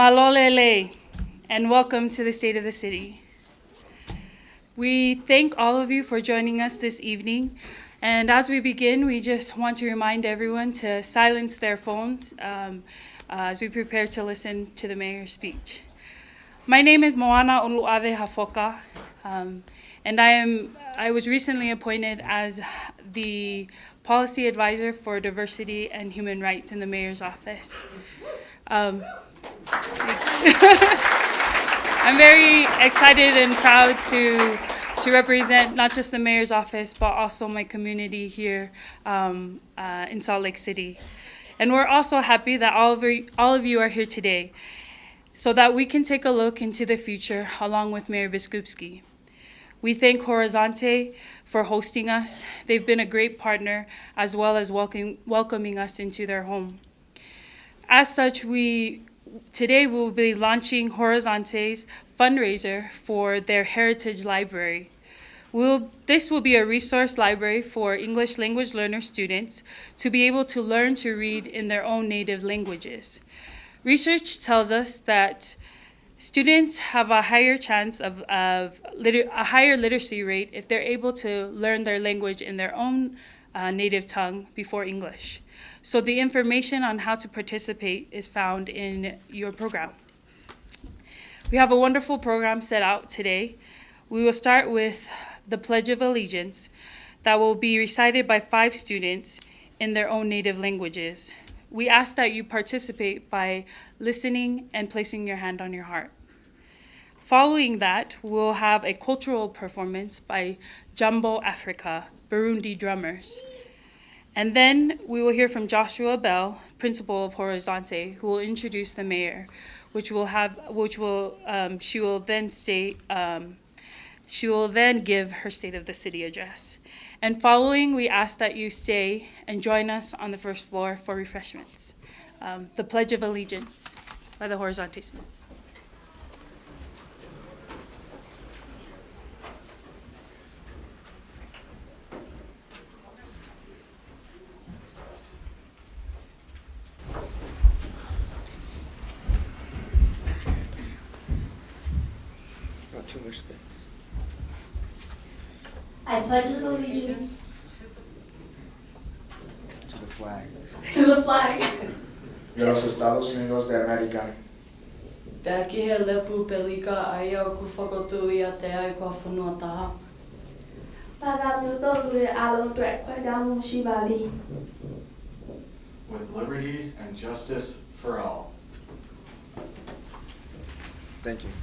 Mahalolele, and welcome to the State of the City. We thank all of you for joining us this evening. And as we begin, we just want to remind everyone to silence their phones as we prepare to listen to the mayor's speech. My name is Moana Oluave Hafoka, and I was recently appointed as the Policy Advisor for Diversity and Human Rights in the mayor's office. I'm very excited and proud to represent not just the mayor's office, but also my community here in Salt Lake City. And we're also happy that all of you are here today so that we can take a look into the future along with Mayor Biskupski. We thank Horizonte for hosting us. They've been a great partner as well as welcoming us into their home. As such, today we'll be launching Horizonte's fundraiser for their Heritage Library. This will be a resource library for English language learner students to be able to learn to read in their own native languages. Research tells us that students have a higher chance of a higher literacy rate if they're able to learn their language in their own native tongue before English. So the information on how to participate is found in your program. We have a wonderful program set out today. We will start with the Pledge of Allegiance that will be recited by 5 students in their own native languages. We ask that you participate by listening and placing your hand on your heart. Following that, we'll have a cultural performance by Jumbo Africa, Burundi drummers. And then we will hear from Joshua Bell, principal of Horizonte, who will introduce the mayor, she will then give her State of the City address. And following, we ask that you stay and join us on the first floor for refreshments. The Pledge of Allegiance by the Horizonte students. Too much space. I pledge allegiance To the flag. to the flag de los Estados Unidos de América Peki he lepu pelika ai au ku whakotū ia te ai kua whanua taha. ဘာသာမျိုးစုံလူတွေအားလုံးအတွက်ခွဲခြားမှုရှိပါသည် with liberty and justice for all. Thank you.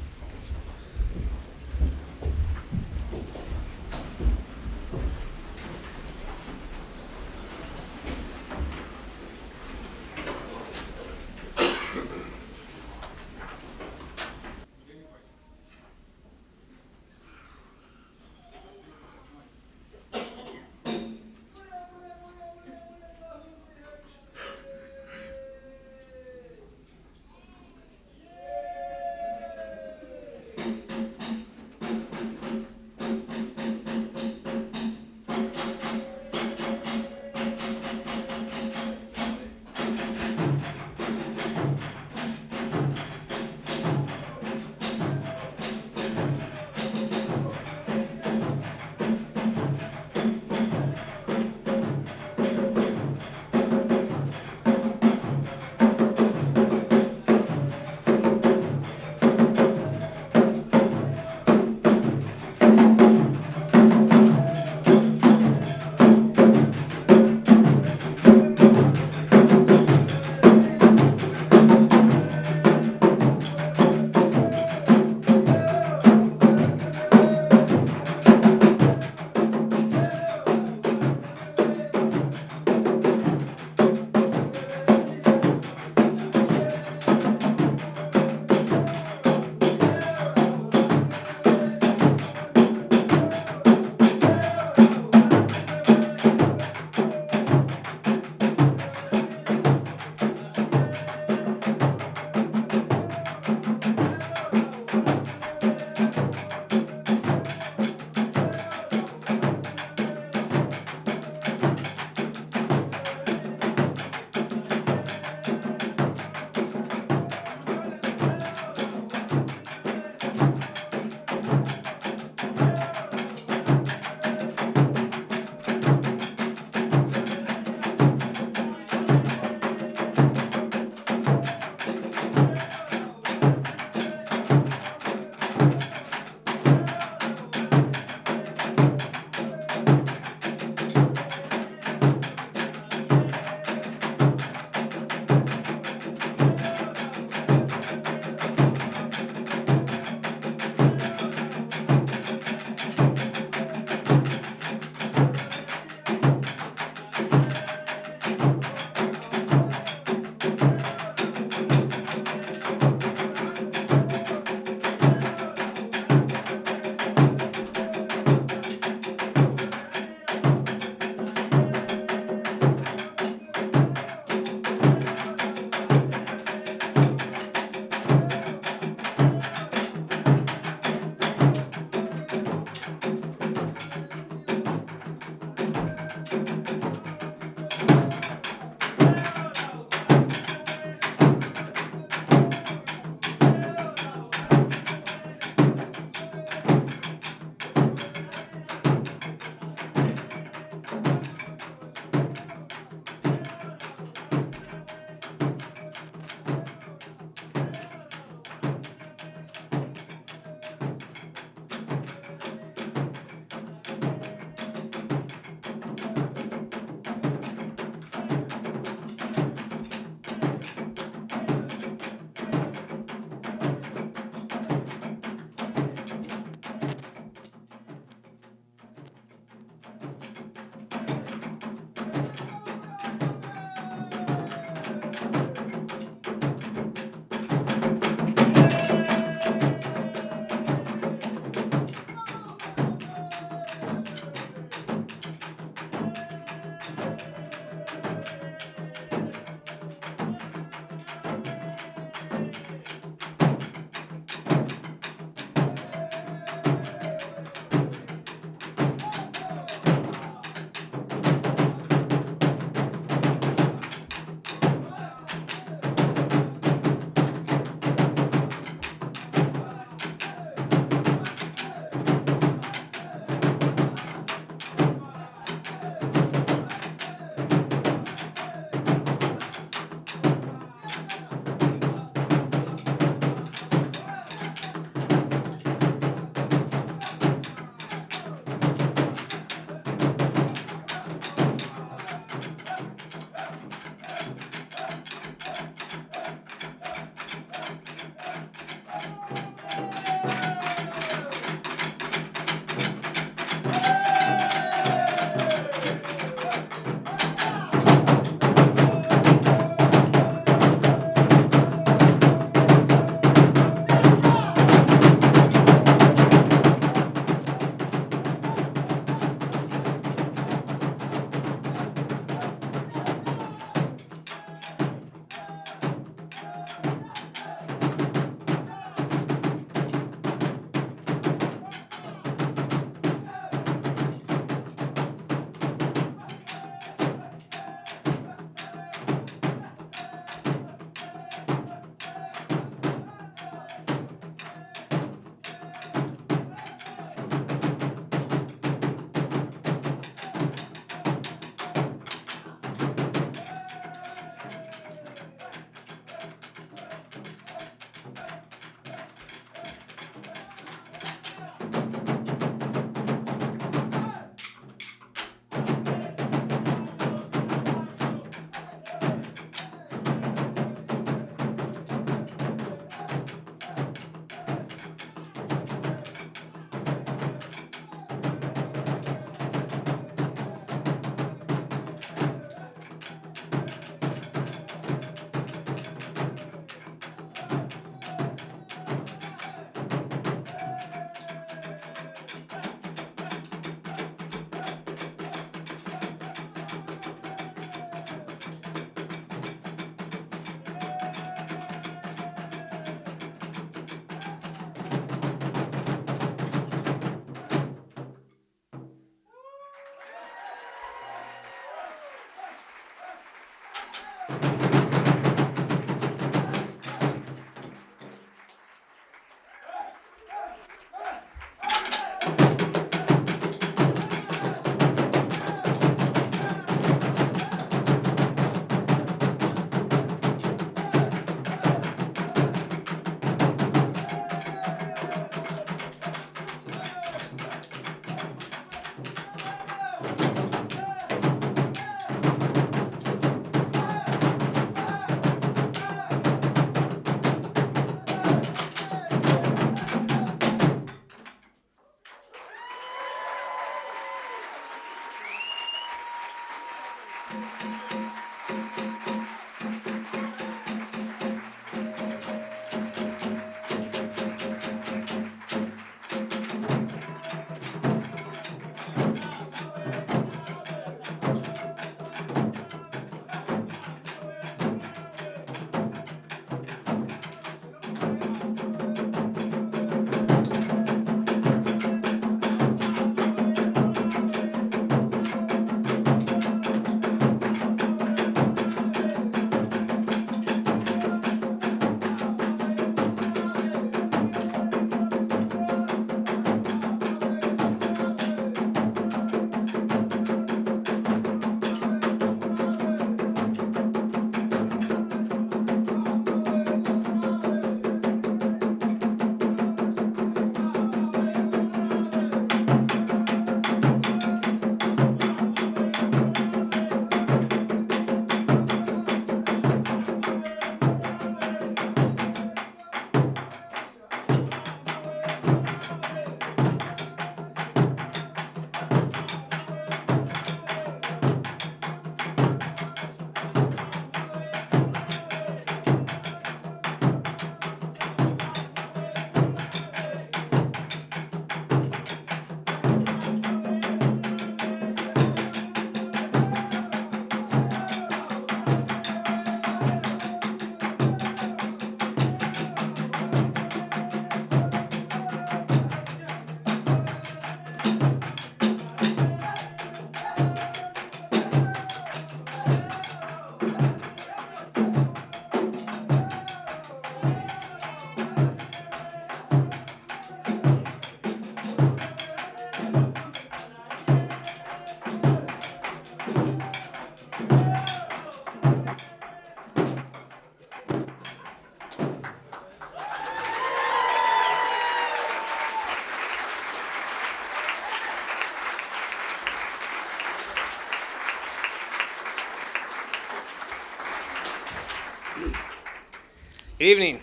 Good evening.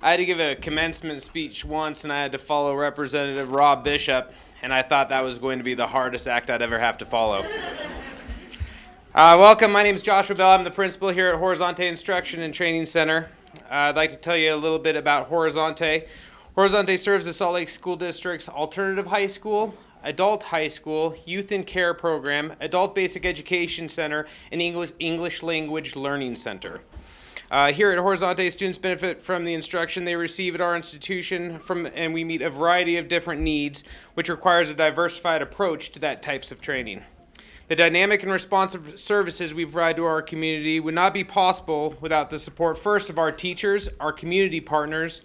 I had to give a commencement speech once, and I had to follow Representative Rob Bishop, and I thought that was going to be the hardest act I'd ever have to follow. Welcome, my name is Joshua Bell. I'm the principal here at Horizonte Instruction and Training Center. I'd like to tell you a little bit about Horizonte. Horizonte serves the Salt Lake School District's alternative high school, adult high school, youth and care program, adult basic education center, and English language learning center. Here at Horizonte, students benefit from the instruction they receive at our institution, and we meet a variety of different needs, which requires a diversified approach to that types of training. The dynamic and responsive services we provide to our community would not be possible without the support first of our teachers, our community partners,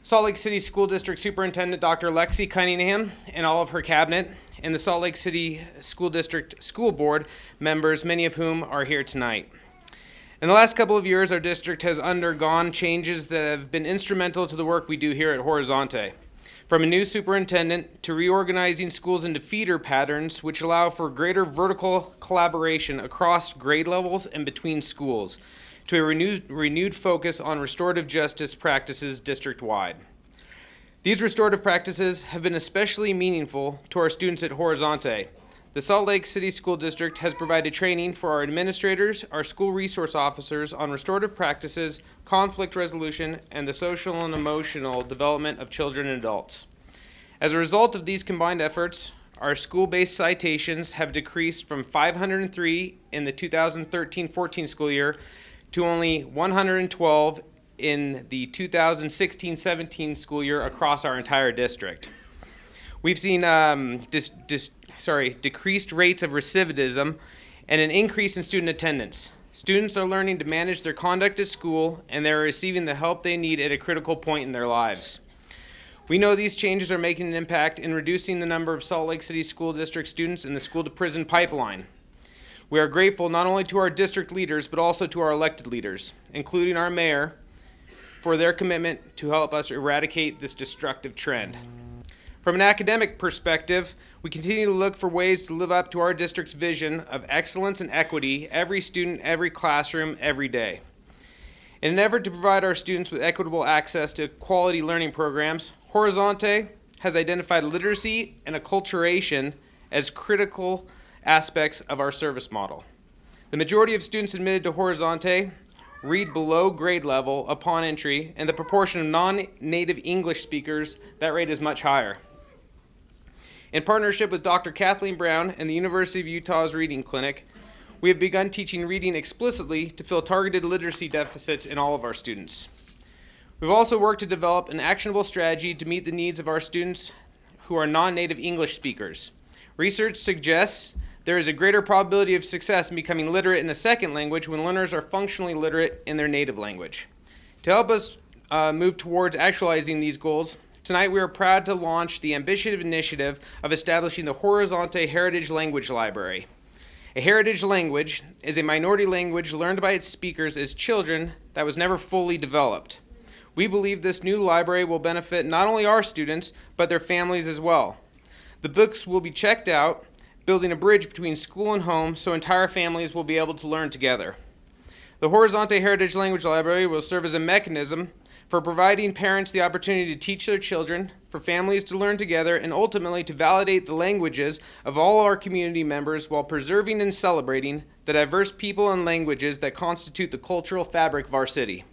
Salt Lake City School District Superintendent Dr. Lexi Cunningham and all of her cabinet, and the Salt Lake City School District School Board members, many of whom are here tonight. In the last couple of years, our district has undergone changes that have been instrumental to the work we do here at Horizonte. From a new superintendent to reorganizing schools into feeder patterns, which allow for greater vertical collaboration across grade levels and between schools, to a renewed focus on restorative justice practices district-wide. These restorative practices have been especially meaningful to our students at Horizonte. The Salt Lake City School District has provided training for our administrators, our school resource officers on restorative practices, conflict resolution, and the social and emotional development of children and adults. As a result of these combined efforts, our school-based citations have decreased from 503 in the 2013-14 school year to only 112 in the 2016-17 school year across our entire district. We've seen decreased rates of recidivism and an increase in student attendance. Students are learning to manage their conduct at school, and they're receiving the help they need at a critical point in their lives. We know these changes are making an impact in reducing the number of Salt Lake City School District students in the school-to-prison pipeline. We are grateful not only to our district leaders, but also to our elected leaders, including our mayor, for their commitment to help us eradicate this destructive trend. From an academic perspective, we continue to look for ways to live up to our district's vision of excellence and equity, every student, every classroom, every day. In an effort to provide our students with equitable access to quality learning programs, Horizonte has identified literacy and acculturation as critical aspects of our service model. The majority of students admitted to Horizonte read below grade level upon entry, and the proportion of non-native English speakers, that rate is much higher. In partnership with Dr. Kathleen Brown and the University of Utah's Reading Clinic, we have begun teaching reading explicitly to fill targeted literacy deficits in all of our students. We've also worked to develop an actionable strategy to meet the needs of our students who are non-native English speakers. Research suggests there is a greater probability of success in becoming literate in a second language when learners are functionally literate in their native language. To help us move towards actualizing these goals, tonight we are proud to launch the ambitious initiative of establishing the Horizonte Heritage Language Library. A heritage language is a minority language learned by its speakers as children that was never fully developed. We believe this new library will benefit not only our students, but their families as well. The books will be checked out, building a bridge between school and home so entire families will be able to learn together. The Horizonte Heritage Language Library will serve as a mechanism for providing parents the opportunity to teach their children, for families to learn together, and ultimately to validate the languages of all our community members while preserving and celebrating the diverse people and languages that constitute the cultural fabric of our city.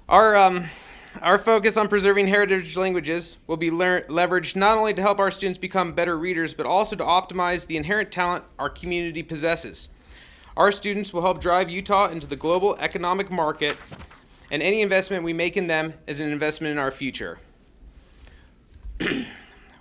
Our focus on preserving heritage languages will be leveraged not only to help our students become better readers, but also to optimize the inherent talent our community possesses. Our students will help drive Utah into the global economic market, and any investment we make in them is an investment in our future.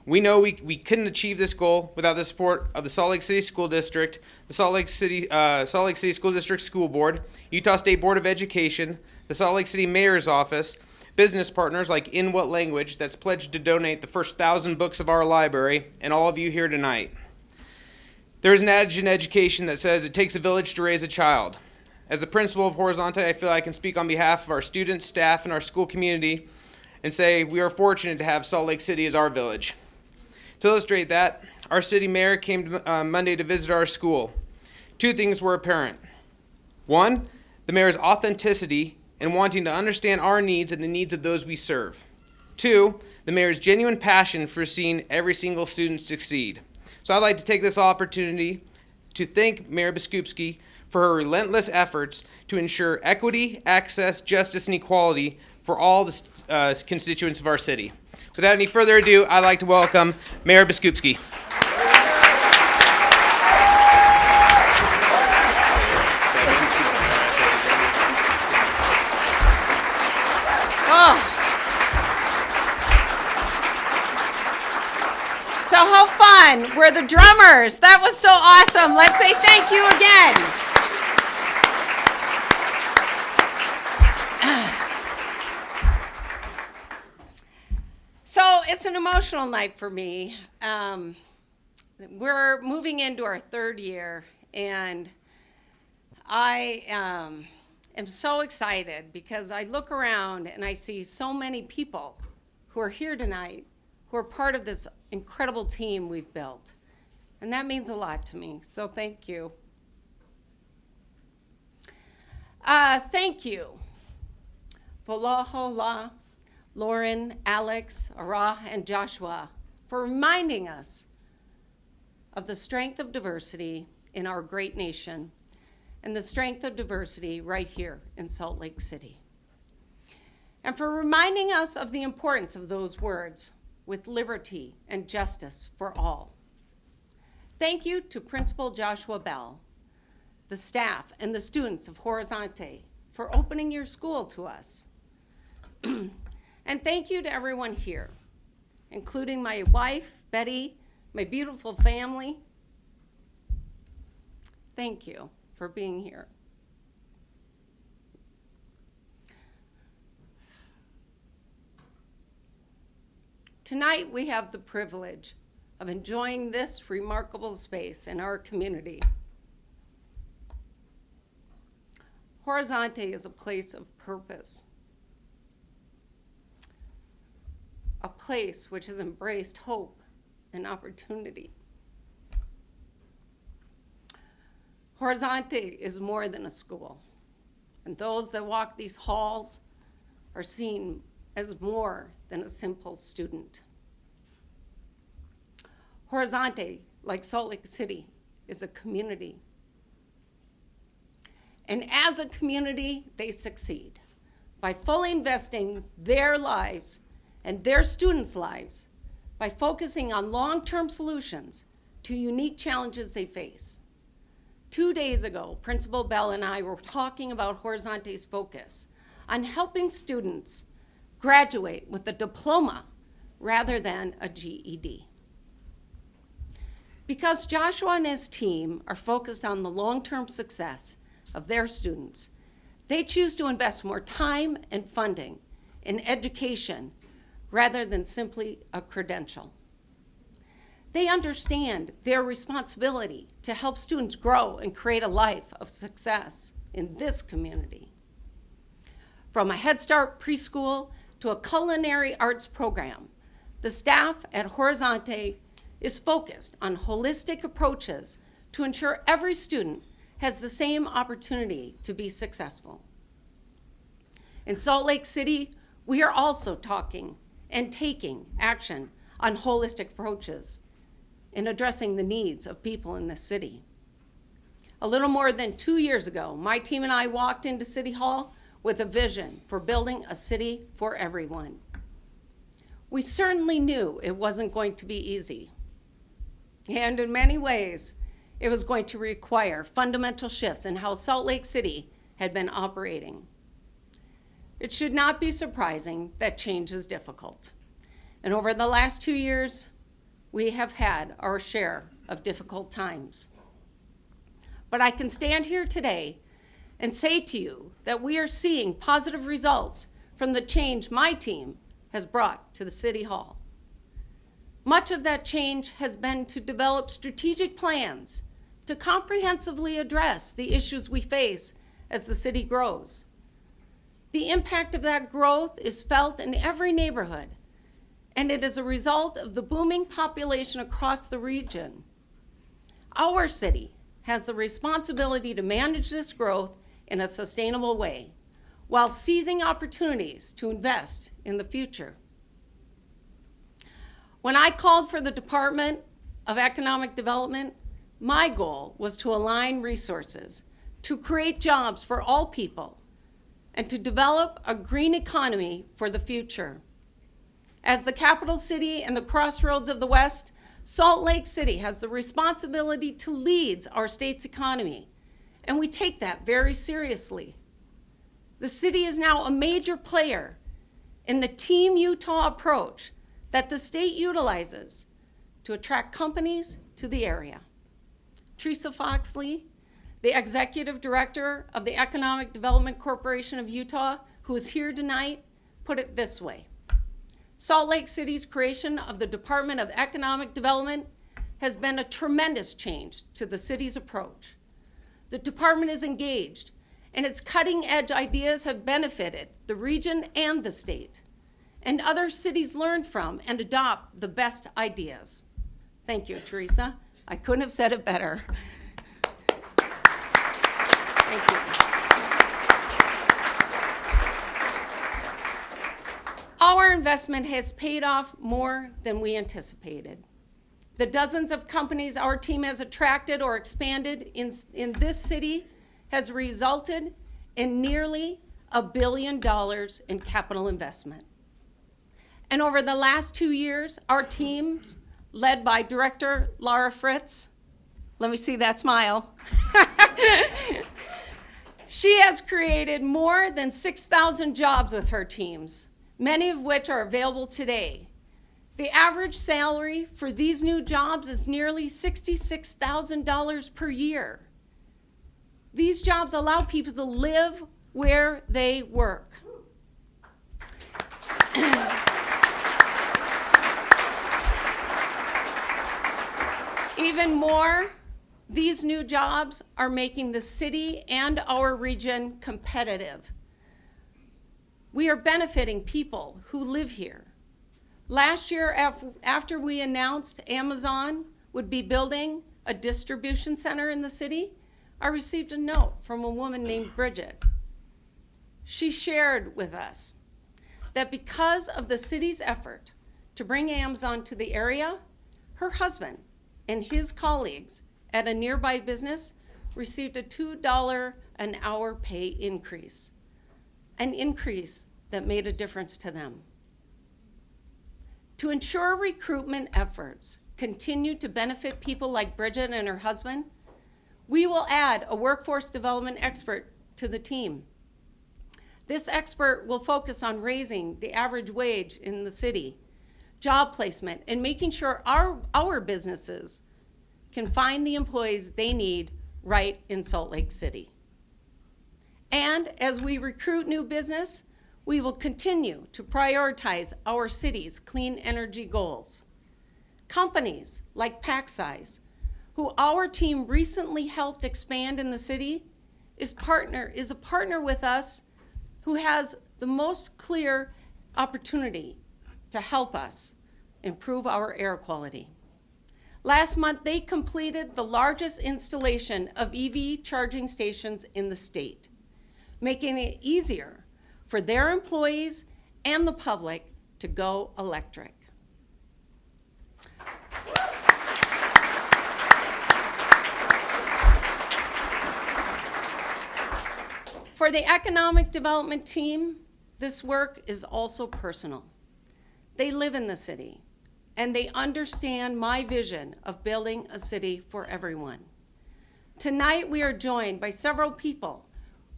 We know we couldn't achieve this goal without the support of the Salt Lake City School District, the Salt Lake City School District School Board, Utah State Board of Education, the Salt Lake City Mayor's Office, business partners like In What Language that's pledged to donate the first 1,000 books of our library, and all of you here tonight. There is an adage in education that says it takes a village to raise a child. As the principal of Horizonte, I feel I can speak on behalf of our students, staff, and our school community and say we are fortunate to have Salt Lake City as our village. To illustrate that, our city mayor came Monday to visit our school. Two things were apparent. One, the mayor's authenticity in wanting to understand our needs and the needs of those we serve. Two, the mayor's genuine passion for seeing every single student succeed. So I'd like to take this opportunity to thank Mayor Biskupski for her relentless efforts to ensure equity, access, justice, and equality for all the constituents of our city. Without any further ado, I'd like to welcome Mayor Biskupski. So how fun. We're the drummers. That was so awesome. Let's say thank you again. So it's an emotional night for me. We're moving into our third year, and I am so excited because I look around and I see so many people who are here tonight who are part of this incredible team we've built. And that means a lot to me, so thank you. Thank you. Volahola, Lauren, Alex, Ara, and Joshua for reminding us of the strength of diversity in our great nation and the strength of diversity right here in Salt Lake City. And for reminding us of the importance of those words, with liberty and justice for all. Thank you to Principal Joshua Bell, the staff, and the students of Horizonte for opening your school to us. And thank you to everyone here, including my wife, Betty, my beautiful family. thank you for being here. Tonight, we have the privilege of enjoying this remarkable space in our community. Horizonte is a place of purpose, a place which has embraced hope and opportunity. Horizonte is more than a school, and those that walk these halls are seen as more than a simple student. Horizonte, like Salt Lake City, is a community. And as a community, they succeed by fully investing their lives and their students' lives by focusing on long-term solutions to unique challenges they face. 2 days ago, Principal Bell and I were talking about Horizonte's focus on helping students graduate with a diploma rather than a GED. Because Joshua and his team are focused on the long-term success of their students, they choose to invest more time and funding in education rather than simply a credential. They understand their responsibility to help students grow and create a life of success in this community. From a Head Start preschool to a culinary arts program, the staff at Horizonte is focused on holistic approaches to ensure every student has the same opportunity to be successful. In Salt Lake City, we are also talking and taking action on holistic approaches in addressing the needs of people in the city. A little more than 2 years ago, my team and I walked into City Hall with a vision for building a city for everyone. We certainly knew it wasn't going to be easy. And in many ways, it was going to require fundamental shifts in how Salt Lake City had been operating. It should not be surprising that change is difficult. And over the last 2 years, we have had our share of difficult times. But I can stand here today and say to you that we are seeing positive results from the change my team has brought to the City Hall. Much of that change has been to develop strategic plans to comprehensively address the issues we face as the city grows. The impact of that growth is felt in every neighborhood, and it is a result of the booming population across the region. Our city has the responsibility to manage this growth in a sustainable way, while seizing opportunities to invest in the future. When I called for the Department of Economic Development, my goal was to align resources, to create jobs for all people, and to develop a green economy for the future. As the capital city and the crossroads of the West, Salt Lake City has the responsibility to lead our state's economy, and we take that very seriously. The city is now a major player in the Team Utah approach that the state utilizes to attract companies to the area. Teresa Foxley, the executive director of the Economic Development Corporation of Utah, who is here tonight, put it this way: Salt Lake City's creation of the Department of Economic Development has been a tremendous change to the city's approach. The department is engaged, and its cutting-edge ideas have benefited the region and the state. And other cities learn from and adopt the best ideas. Thank you, Teresa. I couldn't have said it better. Thank you. Our investment has paid off more than we anticipated. The dozens of companies our team has attracted or expanded in this city has resulted in nearly $1 billion in capital investment. And over the last 2 years, our teams, led by Director Laura Fritz, let me see that smile. She has created more than 6,000 jobs with her teams, many of which are available today. The average salary for these new jobs is nearly $66,000 per year. These jobs allow people to live where they work. Even more, these new jobs are making the city and our region competitive. We are benefiting people who live here. Last year, after we announced Amazon would be building a distribution center in the city, I received a note from a woman named Bridget. She shared with us that because of the city's effort to bring Amazon to the area, her husband and his colleagues at a nearby business received a $2 an hour pay increase, an increase that made a difference to them. To ensure recruitment efforts continue to benefit people like Bridget and her husband, we will add a workforce development expert to the team. This expert will focus on raising the average wage in the city, job placement, and making sure our businesses can find the employees they need right in Salt Lake City. And as we recruit new business, we will continue to prioritize our city's clean energy goals. Companies like PacSize, who our team recently helped expand in the city, is a partner with us who has the most clear opportunity to help us improve our air quality. Last month, they completed the largest installation of EV charging stations in the state, making it easier for their employees and the public to go electric. For the economic development team, this work is also personal. They live in the city, and they understand my vision of building a city for everyone. Tonight, we are joined by several people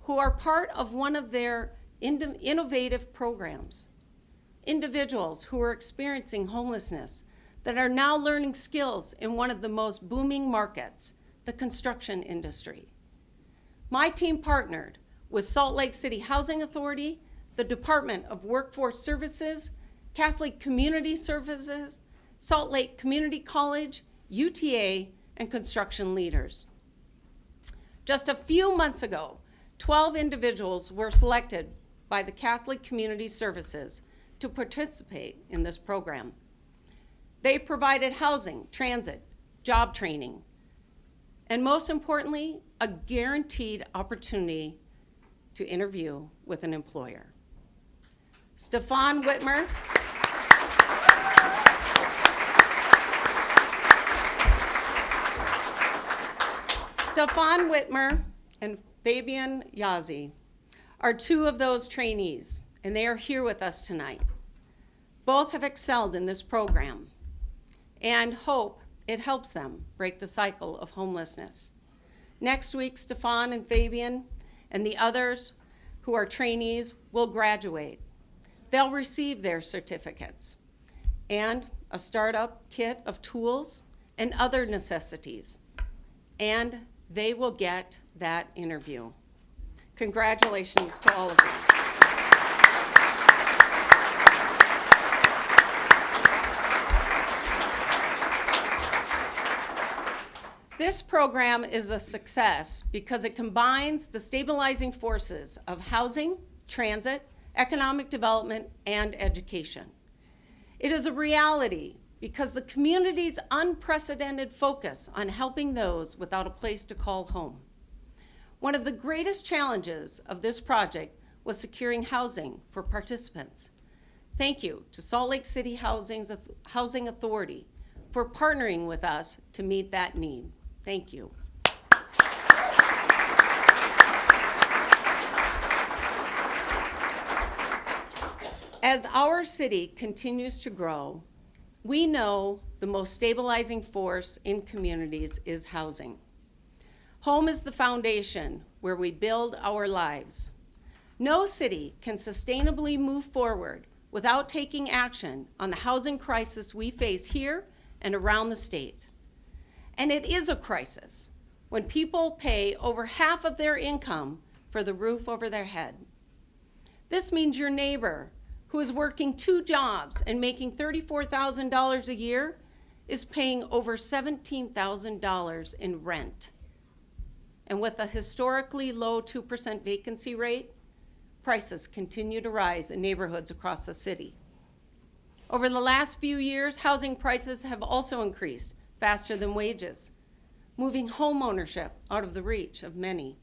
who are part of one of their innovative programs. Individuals who are experiencing homelessness that are now learning skills in one of the most booming markets, the construction industry. My team partnered with Salt Lake City Housing Authority, the Department of Workforce Services, Catholic Community Services, Salt Lake Community College, UTA, and construction leaders. Just a few months ago, 12 individuals were selected by the Catholic Community Services to participate in this program. They provided housing, transit, job training, and most importantly, a guaranteed opportunity to interview with an employer. Stefan Whitmer. Stefan Whitmer and Fabian Yazzie are two of those trainees, and they are here with us tonight. Both have excelled in this program and hope it helps them break the cycle of homelessness. Next week, Stefan and Fabian and the others who are trainees will graduate. They'll receive their certificates and a startup kit of tools and other necessities, and they will get that interview. Congratulations to all of them. This program is a success because it combines the stabilizing forces of housing, transit, economic development, and education. It is a reality because the community's unprecedented focus on helping those without a place to call home. One of the greatest challenges of this project was securing housing for participants. Thank you to Salt Lake City Housing Authority for partnering with us to meet that need. Thank you. As our city continues to grow, we know the most stabilizing force in communities is housing. Home is the foundation where we build our lives. No city can sustainably move forward without taking action on the housing crisis we face here and around the state. And it is a crisis when people pay over half of their income for the roof over their head. This means your neighbor, who is working 2 jobs and making $34,000 a year, is paying over $17,000 in rent. And with a historically low 2% vacancy rate, prices continue to rise in neighborhoods across the city. Over the last few years, housing prices have also increased faster than wages, moving home ownership out of the reach of many.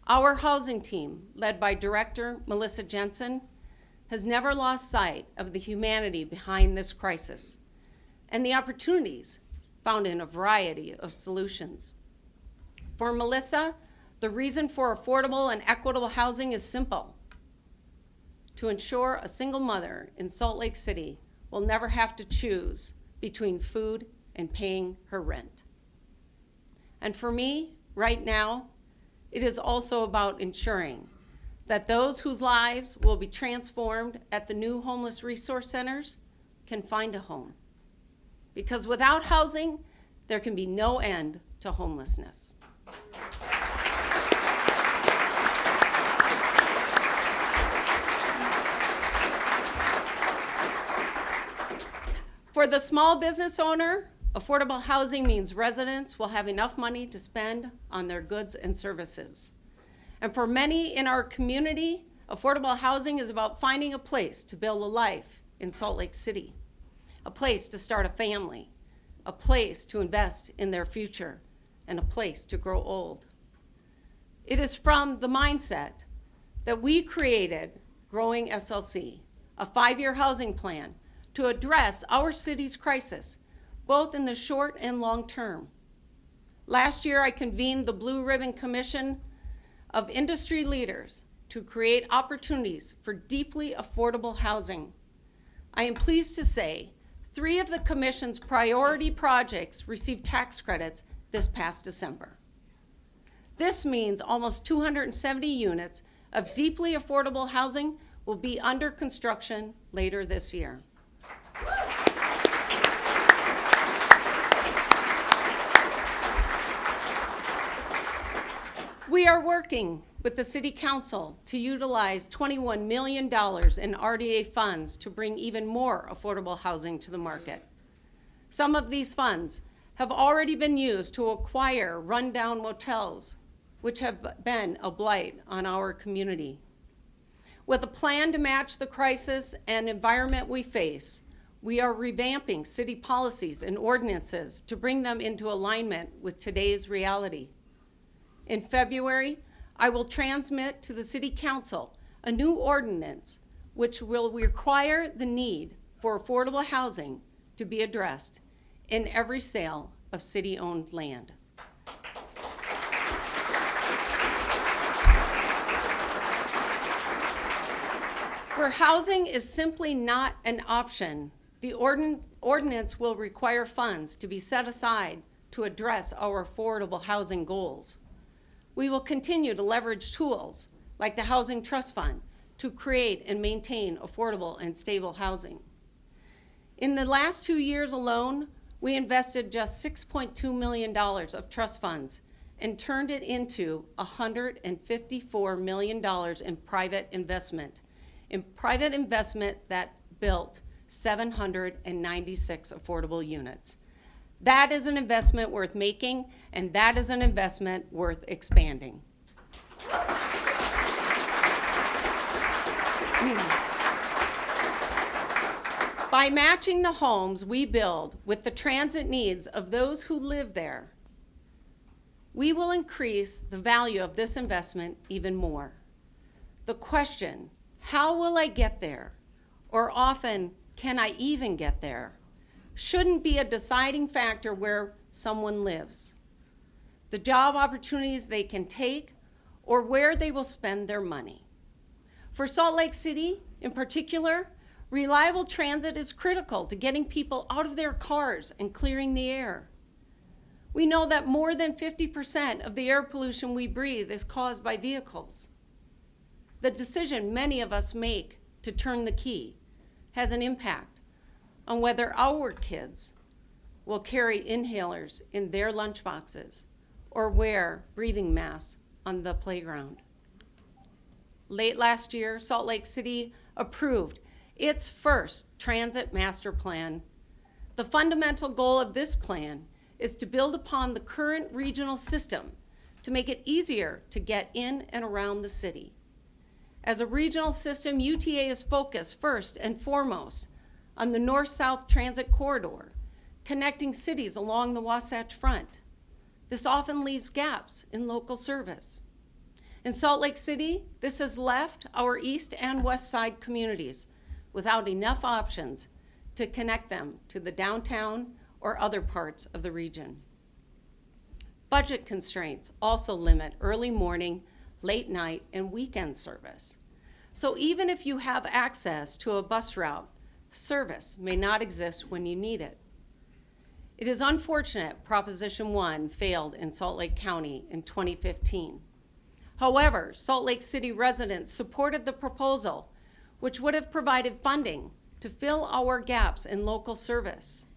Our housing team, led by Director Melissa Jensen, has never lost sight of the humanity behind this crisis and the opportunities found in a variety of solutions. For Melissa, the reason for affordable and equitable housing is simple: to ensure a single mother in Salt Lake City will never have to choose between food and paying her rent. And for me, right now, it is also about ensuring that those whose lives will be transformed at the new homeless resource centers can find a home. Because without housing, there can be no end to homelessness. For the small business owner, affordable housing means residents will have enough money to spend on their goods and services. And for many in our community, affordable housing is about finding a place to build a life in Salt Lake City, a place to start a family, a place to invest in their future, and a place to grow old. It is from the mindset that we created Growing SLC, a 5-year housing plan to address our city's crisis, both in the short and long term. Last year, I convened the Blue Ribbon Commission of industry leaders to create opportunities for deeply affordable housing. I am pleased to say 3 of the commission's priority projects received tax credits this past December. This means almost 270 units of deeply affordable housing will be under construction later this year. We are working with the City Council to utilize $21 million in RDA funds to bring even more affordable housing to the market. Some of these funds have already been used to acquire rundown motels, which have been a blight on our community. With a plan to match the crisis and environment we face, we are revamping city policies and ordinances to bring them into alignment with today's reality. In February, I will transmit to the City Council a new ordinance which will require the need for affordable housing to be addressed in every sale of city-owned land. Where housing is simply not an option, the ordinance will require funds to be set aside to address our affordable housing goals. We will continue to leverage tools like the Housing Trust Fund to create and maintain affordable and stable housing. In the last 2 years alone, we invested just $6.2 million of trust funds and turned it into $154 million in private investment that built 796 affordable units. That is an investment worth making, and that is an investment worth expanding. By matching the homes we build with the transit needs of those who live there, we will increase the value of this investment even more. The question, how will I get there? Or often, can I even get there? Shouldn't be a deciding factor where someone lives, the job opportunities they can take, or where they will spend their money. For Salt Lake City, in particular, reliable transit is critical to getting people out of their cars and clearing the air. We know that more than 50% of the air pollution we breathe is caused by vehicles. The decision many of us make to turn the key has an impact on whether our kids will carry inhalers in their lunchboxes or wear breathing masks on the playground. Late last year, Salt Lake City approved its first transit master plan. The fundamental goal of this plan is to build upon the current regional system to make it easier to get in and around the city. As a regional system, UTA is focused first and foremost on the north-south transit corridor, connecting cities along the Wasatch Front. This often leaves gaps in local service. In Salt Lake City, this has left our east and west side communities without enough options to connect them to the downtown or other parts of the region. Budget constraints also limit early morning, late night, and weekend service. So even if you have access to a bus route, service may not exist when you need it. It is unfortunate Proposition 1 failed in Salt Lake County in 2015. However, Salt Lake City residents supported the proposal, which would have provided funding to fill our gaps in local service.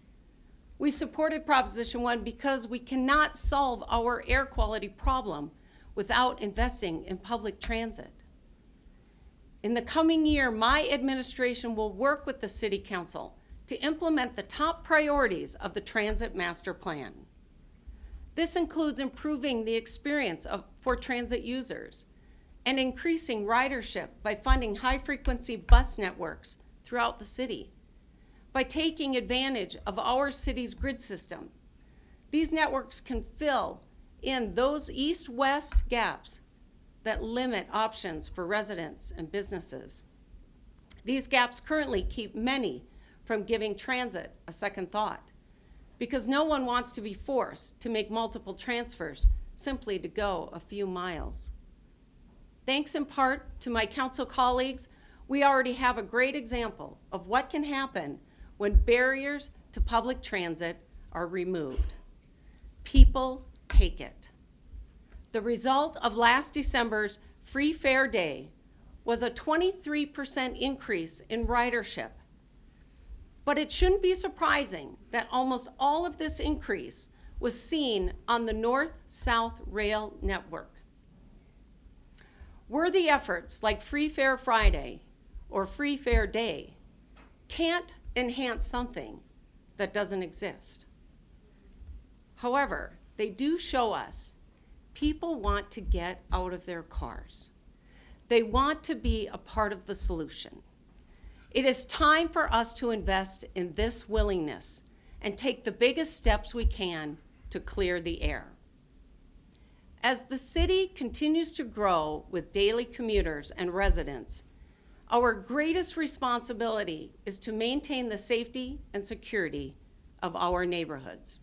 We supported Proposition 1 because we cannot solve our air quality problem without investing in public transit. In the coming year, my administration will work with the City Council to implement the top priorities of the Transit Master Plan. This includes improving the experience for transit users and increasing ridership by funding high-frequency bus networks throughout the city. By taking advantage of our city's grid system, these networks can fill in those east-west gaps that limit options for residents and businesses. These gaps currently keep many from giving transit a second thought because no one wants to be forced to make multiple transfers simply to go a few miles. Thanks in part to my council colleagues, we already have a great example of what can happen when barriers to public transit are removed. People take it. The result of last December's Free Fare Day was a 23% increase in ridership. But it shouldn't be surprising that almost all of this increase was seen on the North-South Rail network. Worthy efforts like Free Fare Friday or Free Fare Day can't enhance something that doesn't exist. However, they do show us people want to get out of their cars. They want to be a part of the solution. It is time for us to invest in this willingness and take the biggest steps we can to clear the air. As the city continues to grow with daily commuters and residents, our greatest responsibility is to maintain the safety and security of our neighborhoods.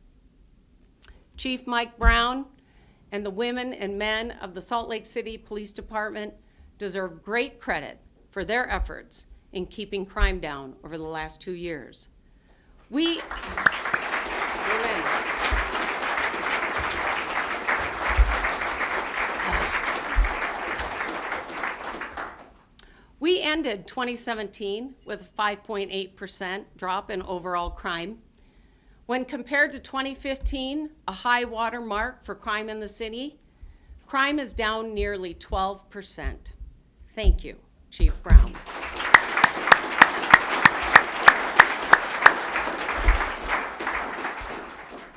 Chief Mike Brown and the women and men of the Salt Lake City Police Department deserve great credit for their efforts in keeping crime down over the last 2 years. We ended 2017 with a 5.8% drop in overall crime. When compared to 2015, a high water mark for crime in the city, crime is down nearly 12%. Thank you, Chief Brown.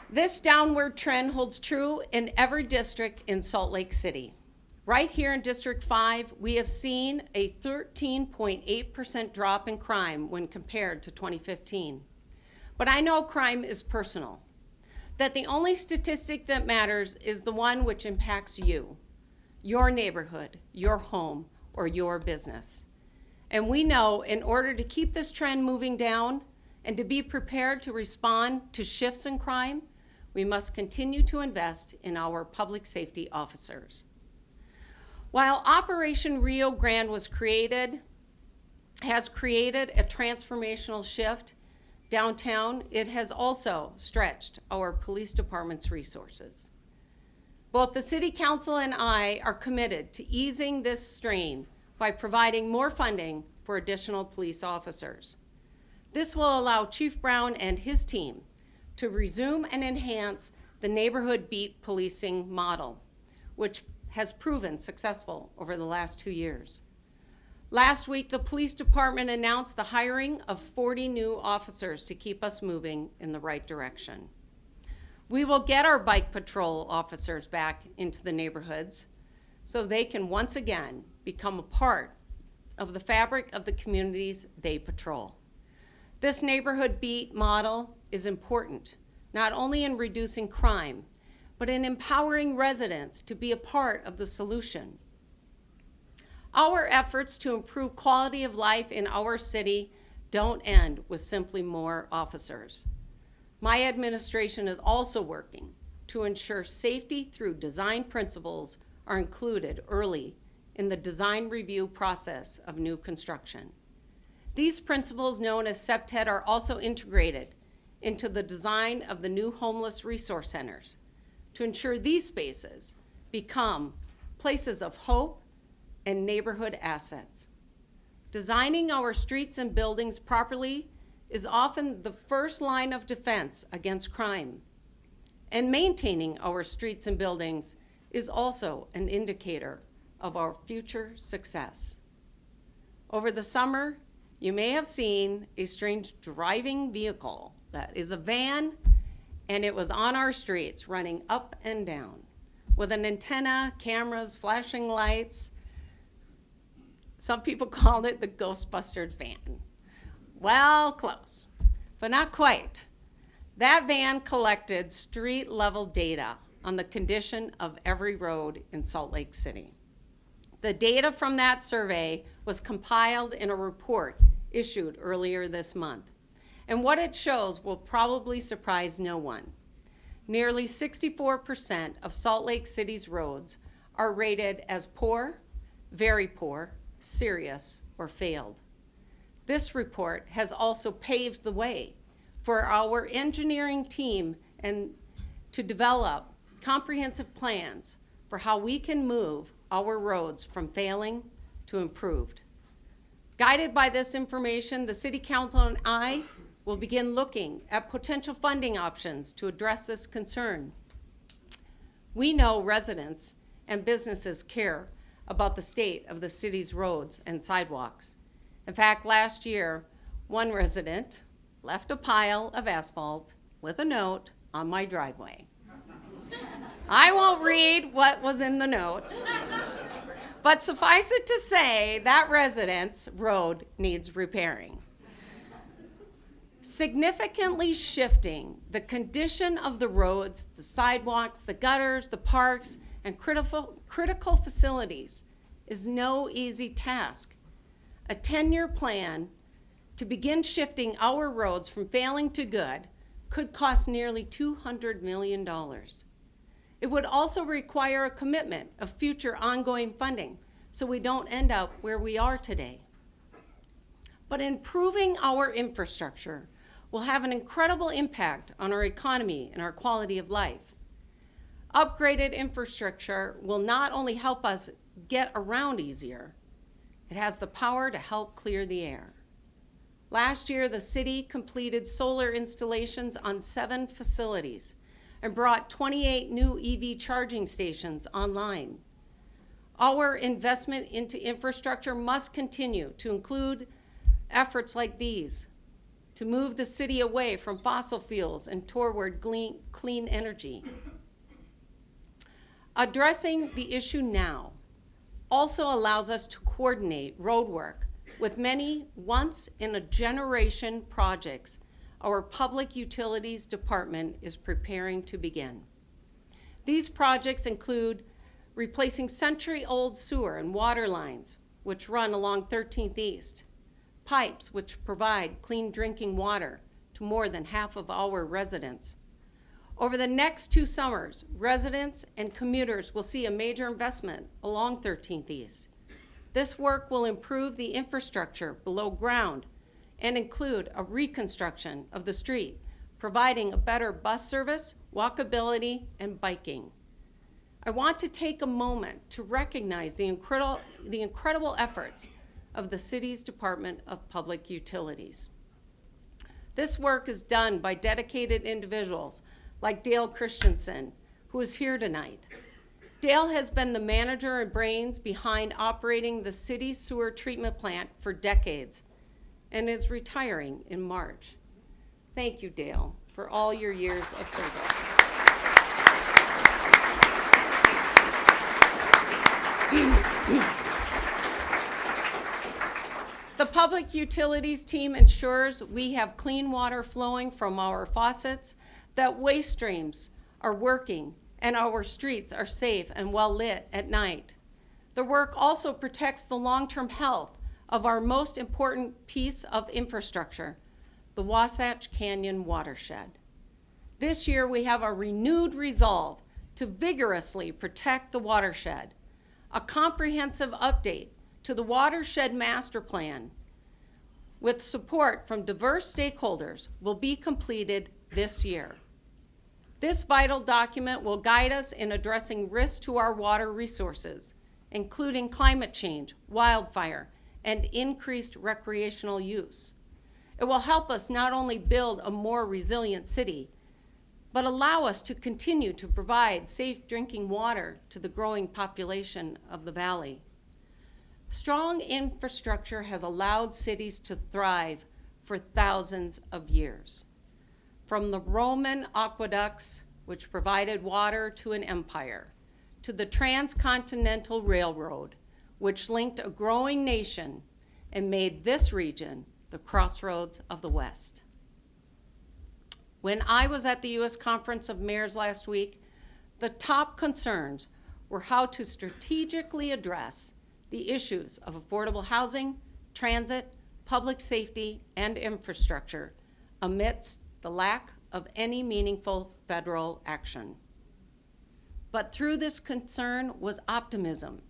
This downward trend holds true in every district in Salt Lake City. Right here in District 5, we have seen a 13.8% drop in crime when compared to 2015. But I know crime is personal, that the only statistic that matters is the one which impacts you, your neighborhood, your home, or your business. And we know in order to keep this trend moving down and to be prepared to respond to shifts in crime, we must continue to invest in our public safety officers. While Operation Rio Grande has created a transformational shift downtown, it has also stretched our police department's resources. Both the City Council and I are committed to easing this strain by providing more funding for additional police officers. This will allow Chief Brown and his team to resume and enhance the neighborhood beat policing model, which has proven successful over the last 2 years. Last week, the police department announced the hiring of 40 new officers to keep us moving in the right direction. We will get our bike patrol officers back into the neighborhoods so they can once again become a part of the fabric of the communities they patrol. This neighborhood beat model is important, not only in reducing crime, but in empowering residents to be a part of the solution. Our efforts to improve quality of life in our city don't end with simply more officers. My administration is also working to ensure safety through design principles are included early in the design review process of new construction. These principles, known as CPTED, are also integrated into the design of the new homeless resource centers to ensure these spaces become places of hope and neighborhood assets. Designing our streets and buildings properly is often the first line of defense against crime. And maintaining our streets and buildings is also an indicator of our future success. Over the summer, you may have seen a strange driving vehicle that is a van, and it was on our streets running up and down with an antenna, cameras, flashing lights. Some people called it the Ghostbusters van. Well, close, but not quite. That van collected street-level data on the condition of every road in Salt Lake City. The data from that survey was compiled in a report issued earlier this month. And what it shows will probably surprise no one. Nearly 64% of Salt Lake City's roads are rated as poor, very poor, serious, or failed. This report has also paved the way for our engineering team and to develop comprehensive plans for how we can move our roads from failing to improved. Guided by this information, the City Council and I will begin looking at potential funding options to address this concern. We know residents and businesses care about the state of the city's roads and sidewalks. In fact, last year, one resident left a pile of asphalt with a note on my driveway. I won't read what was in the note, but suffice it to say that resident's road needs repairing. Significantly shifting the condition of the roads, the sidewalks, the gutters, the parks, and critical facilities is no easy task. A 10-year plan to begin shifting our roads from failing to good could cost nearly $200 million. It would also require a commitment of future ongoing funding so we don't end up where we are today. But improving our infrastructure will have an incredible impact on our economy and our quality of life. Upgraded infrastructure will not only help us get around easier, it has the power to help clear the air. Last year, the city completed solar installations on 7 facilities and brought 28 new EV charging stations online. Our investment into infrastructure must continue to include efforts like these to move the city away from fossil fuels and toward clean energy. Addressing the issue now also allows us to coordinate road work with many once-in-a-generation projects our Public Utilities Department is preparing to begin. These projects include replacing century-old sewer and water lines, which run along 13th East, pipes which provide clean drinking water to more than half of our residents. Over the next 2 summers, residents and commuters will see a major investment along 13th East. This work will improve the infrastructure below ground and include a reconstruction of the street, providing a better bus service, walkability, and biking. I want to take a moment to recognize the incredible efforts of the city's Department of Public Utilities. This work is done by dedicated individuals like Dale Christensen, who is here tonight. Dale has been the manager and brains behind operating the city sewer treatment plant for decades and is retiring in March. Thank you, Dale, for all your years of service. The public utilities team ensures we have clean water flowing from our faucets, that waste streams are working, and our streets are safe and well lit at night. The work also protects the long-term health of our most important piece of infrastructure, the Wasatch Canyon watershed. This year we have a renewed resolve to vigorously protect the watershed. A comprehensive update to the Watershed Master Plan with support from diverse stakeholders will be completed this year. This vital document will guide us in addressing risks to our water resources, including climate change, wildfire, and increased recreational use. It will help us not only build a more resilient city, but allow us to continue to provide safe drinking water to the growing population of the valley. Strong infrastructure has allowed cities to thrive for thousands of years. From the Roman aqueducts, which provided water to an empire, to the transcontinental railroad, which linked a growing nation and made this region the crossroads of the West. When I was at the U.S. Conference of Mayors last week, the top concerns were how to strategically address the issues of affordable housing, transit, public safety, and infrastructure amidst the lack of any meaningful federal action. But through this concern was optimism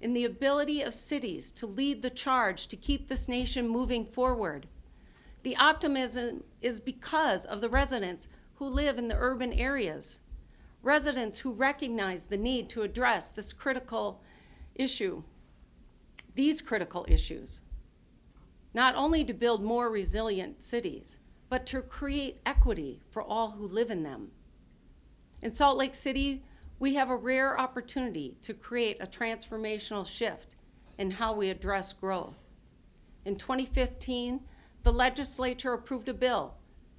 in the ability of cities to lead the charge to keep this nation moving forward. The optimism is because of the residents who live in the urban areas, residents who recognize the need to address these critical issues, not only to build more resilient cities, but to create equity for all who live in them. In Salt Lake City, we have a rare opportunity to create a transformational shift in how we address growth. In 2015, the legislature approved a bill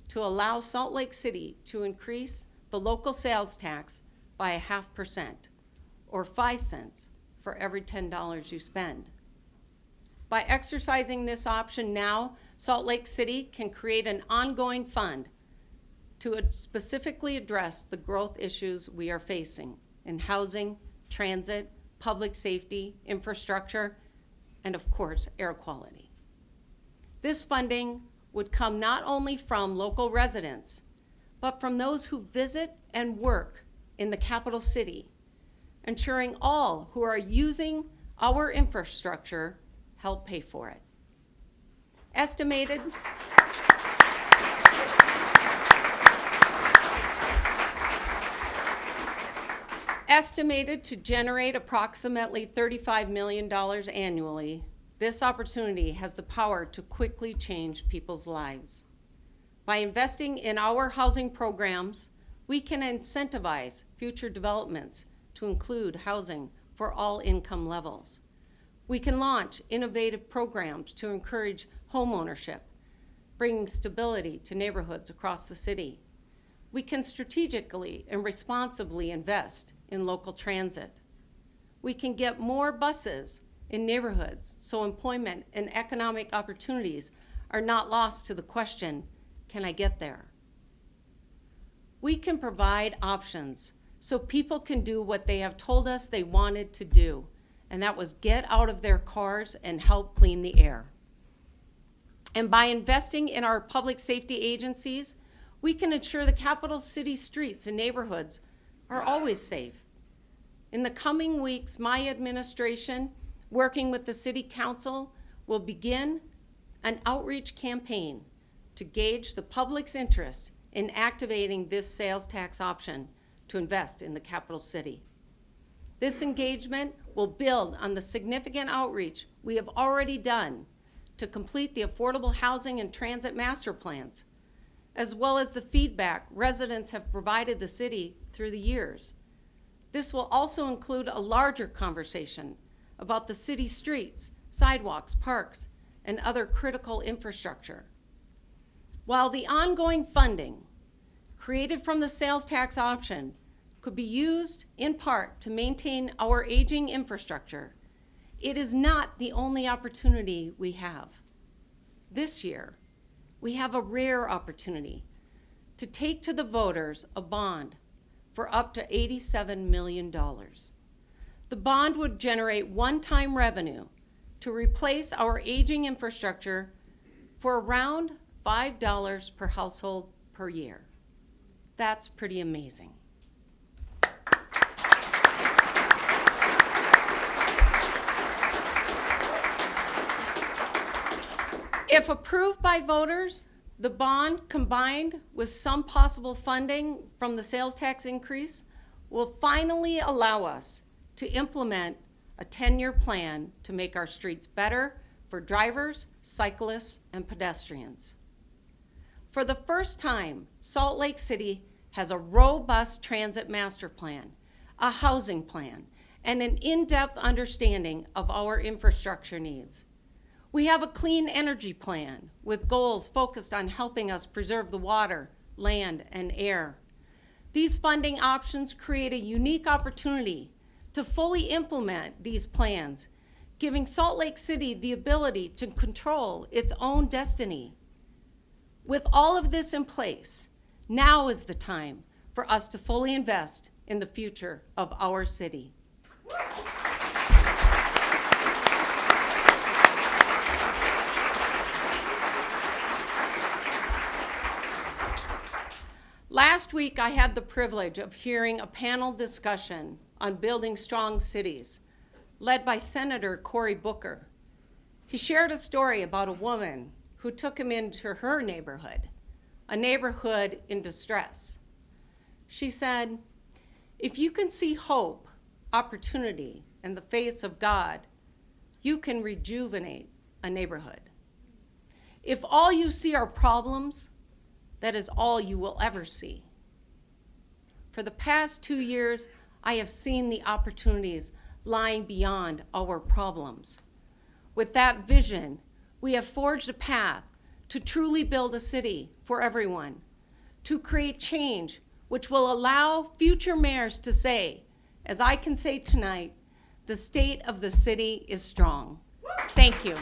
to allow Salt Lake City to increase the local sales tax by 0.5%, or 5 cents for every $10 you spend. By exercising this option now, Salt Lake City can create an ongoing fund to specifically address the growth issues we are facing in housing, transit, public safety, infrastructure, and of course, air quality. This funding would come not only from local residents, but from those who visit and work in the capital city, ensuring all who are using our infrastructure help pay for it. Estimated to generate approximately $35 million annually, this opportunity has the power to quickly change people's lives. By investing in our housing programs, we can incentivize future developments to include housing for all income levels. We can launch innovative programs to encourage homeownership, bringing stability to neighborhoods across the city. We can strategically and responsibly invest in local transit. We can get more buses in neighborhoods so employment and economic opportunities are not lost to the question, can I get there? We can provide options so people can do what they have told us they wanted to do, and that was get out of their cars and help clean the air. And by investing in our public safety agencies, we can ensure the capital city streets and neighborhoods are always safe. In the coming weeks, my administration, working with the City Council, will begin an outreach campaign to gauge the public's interest in activating this sales tax option to invest in the capital city. This engagement will build on the significant outreach we have already done to complete the affordable housing and transit master plans. as well as the feedback residents have provided the city through the years. This will also include a larger conversation about the city streets, sidewalks, parks, and other critical infrastructure. While the ongoing funding created from the sales tax option could be used in part to maintain our aging infrastructure, it is not the only opportunity we have. This year, we have a rare opportunity to take to the voters a bond for up to $87 million. The bond would generate one-time revenue to replace our aging infrastructure for around $5 per household per year. That's pretty amazing. If approved by voters, the bond, combined with some possible funding from the sales tax increase, will finally allow us to implement a 10-year plan to make our streets better for drivers, cyclists, and pedestrians. For the first time, Salt Lake City has a robust transit master plan, a housing plan, and an in-depth understanding of our infrastructure needs. We have a clean energy plan with goals focused on helping us preserve the water, land, and air. These funding options create a unique opportunity to fully implement these plans, giving Salt Lake City the ability to control its own destiny. With all of this in place, now is the time for us to fully invest in the future of our city. Last week, I had the privilege of hearing a panel discussion on building strong cities, led by Senator Cory Booker. He shared a story about a woman who took him into her neighborhood, a neighborhood in distress. She said, "If you can see hope, opportunity in the face of God, you can rejuvenate a neighborhood. If all you see are problems, that is all you will ever see." For the past 2 years, I have seen the opportunities lying beyond our problems. With that vision, we have forged a path to truly build a city for everyone, to create change which will allow future mayors to say, as I can say tonight, the state of the city is strong. Thank you.